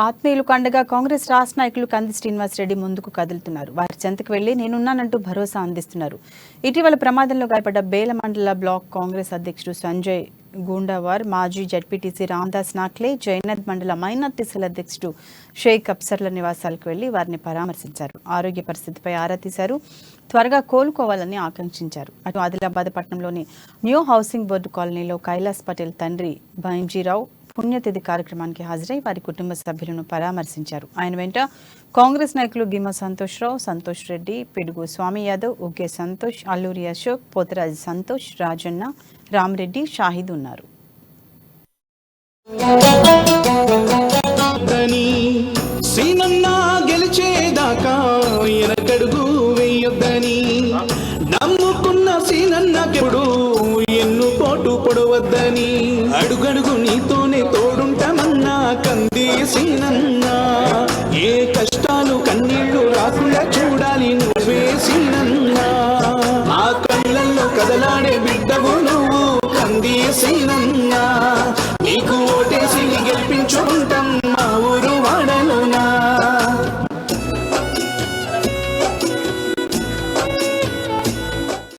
ఆత్మీయులు కండగా కాంగ్రెస్ రాష్ట్ర నాయకులు కంది శ్రీనివాస్ రెడ్డి ముందుకు కదులుతున్నారు. వారి చెంతకు వెళ్లి నేనున్నానంటూ భరోసా అందిస్తున్నారు. ఇటీవల ప్రమాదంలో గాయపడ్డ బేల మండల బ్లాక్ కాంగ్రెస్ అధ్యక్షుడు సంజయ్ గూండావార్, మాజీ జడ్పీటీసీ రామ్దాస్ నాక్లే, జైనద్ మండల మైనార్టీ సెల్ అధ్యక్షుడు షేక్ అప్సర్ల నివాసాలకు వెళ్లి వారిని పరామర్శించారు. ఆరోగ్య పరిస్థితిపై ఆరా తీశారు. త్వరగా కోలుకోవాలని ఆకాంక్షించారు. అటు ఆదిలాబాద్ పట్టణంలోని న్యూ హౌసింగ్ బోర్డు కాలనీలో కైలాస్ పటేల్ తండ్రి భైంజీరావు పుణ్యతిథి కార్యక్రమానికి హాజరై వారి కుటుంబ సభ్యులను పరామర్శించారు. ఆయన వెంట కాంగ్రెస్ నాయకులు గిమ్మ సంతోష్రావు, సంతోష్ రెడ్డి, పిడుగు స్వామి యాదవ్, ఉగ్గే సంతోష్, అల్లూరి అశోక్, పోతరాజు సంతోష్, రాజన్న, రామరెడ్డి, షాహిద్ ఉన్నారు. పొడవద్దని అడుగడుగు నీతోనే తోడుంటామన్నా కంది సీనన్నా. ఏ కష్టాలు కన్నీళ్లు రాకుండా చూడాలి నువ్వే సీనన్నా. ఆ కళ్ళల్లో కదలాడే బిడ్డవు నువ్వు కంది సీనన్నా. నీకు